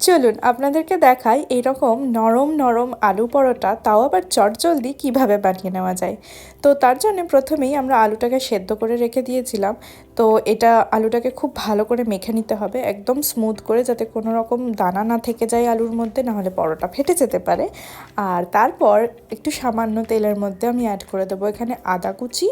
চলুন আপনাদেরকে দেখাই এরকম নরম নরম আলু পরোটা, তাও আবার চটজলদি কিভাবে বানিয়ে নেওয়া যায়। তো তার জন্য প্রথমেই আমরা আলুটাকে সেদ্ধ করে রেখে দিয়েছিলাম। তো এটা আলুটাকে খুব ভালো করে মেখে নিতে হবে, একদম স্মুথ করে, যাতে কোনো রকম দানা না থেকে যায় আলুর মধ্যে, নাহলে পরোটা ফেটে যেতে পারে। আর তারপর একটু সামান্য তেলের মধ্যে আমি অ্যাড করে দেবো এখানে আদা কুচি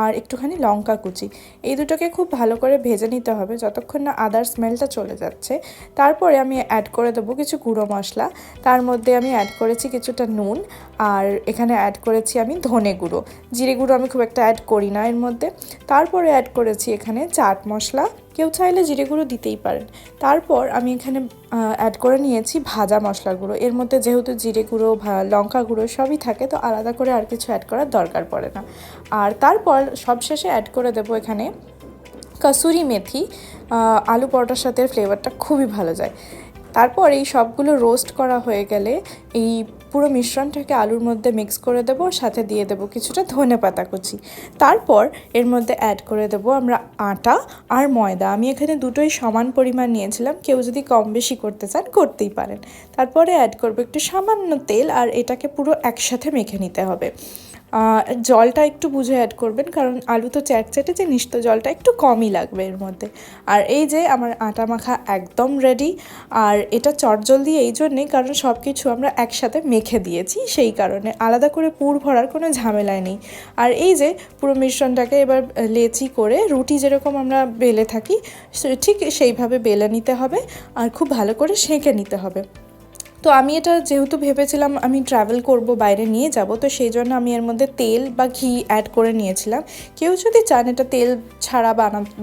আর একটুখানি লঙ্কা কুচি। এই দুটোকে খুব ভালো করে ভেজে নিতে হবে যতক্ষণ না আদার স্মেলটা চলে যাচ্ছে। তারপরে আমি অ্যাড করে দেবো কিছু গুঁড়ো মশলা। তার মধ্যে আমি অ্যাড করেছি কিছুটা নুন, আর এখানে অ্যাড করেছি আমি ধনে গুঁড়ো। জিরে গুঁড়ো আমি খুব একটা অ্যাড করি না এর মধ্যে। তারপরে অ্যাড করেছি এখানে চাট মশলা, কেউ চাইলে জিরে গুঁড়ো দিতেই পারেন। তারপর আমি এখানে অ্যাড করে নিয়েছি ভাজা মশলাগুলো। এর মধ্যে যেহেতু জিরে গুঁড়ো লঙ্কা গুঁড়ো সবই থাকে, তো আলাদা করে আর কিছু অ্যাড করার দরকার পড়ে না। আর তারপর সবশেষে অ্যাড করে দেবো এখানে কসুরি মেথি। আলু পরোটার সাথে ফ্লেভারটা খুবই ভালো যায়। তারপর এই সবগুলো রোস্ট করা হয়ে গেলে এই পুরো মিশ্রণটাকে আলুর মধ্যে মিক্স করে দেবো, সাথে দিয়ে দেবো কিছুটা ধনেপাতা কুচি। তারপর এর মধ্যে অ্যাড করে দেবো আমরা আটা আর ময়দা। আমি এখানে দুটোই সমান পরিমাণ নিয়েছিলাম, কেউ যদি কম বেশি করতে চান করতেই পারেন। তারপরে অ্যাড করবো একটু সামান্য তেল, আর এটাকে পুরো একসাথে মেখে নিতে হবে। জলটা একটু বুঝে অ্যাড করবেন, কারণ আলু তো চ্যাটচ্যাটে জিনিস, তো জলটা একটু কমই লাগবে এর মধ্যে। আর এই যে আমার আটা মাখা একদম রেডি। আর এটা চটজলদি এই জন্যেই কারণ সব কিছু আমরা একসাথে মেখে দিয়েছি, সেই কারণে আলাদা করে পুর ভরার কোনো ঝামেলাই নেই। আর এই যে পুরো মিশ্রণটাকে এবার লেচি করে রুটি যেরকম আমরা বেলে থাকি ঠিক সেইভাবে বেলে নিতে হবে, আর খুব ভালো করে সেঁকে নিতে হবে। তো আমি এটা যেহেতু ভেবেছিলাম আমি ট্রাভেল করব, বাইরে নিয়ে যাব, তো সেই জন্য আমি এর মধ্যে তেল বা ঘি অ্যাড করে নিয়েছিলাম। কেউ যদি চান এটা তেল ছাড়া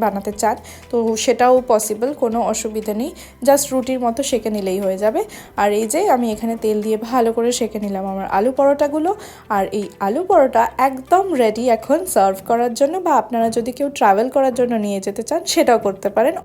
বানাতে চান, তো সেটাও পসিবল, কোনো অসুবিধা নেই। জাস্ট রুটির মতো সেঁকে নিলেই হয়ে যাবে। আর এই যে আমি এখানে তেল দিয়ে ভালো করে সেঁকে নিলাম আমার আলু পরোটাগুলো। আর এই আলু পরোটা একদম রেডি এখন সার্ভ করার জন্য, বা আপনারা যদি কেউ ট্রাভেল করার জন্য নিয়ে যেতে চান সেটাও করতে পারেন।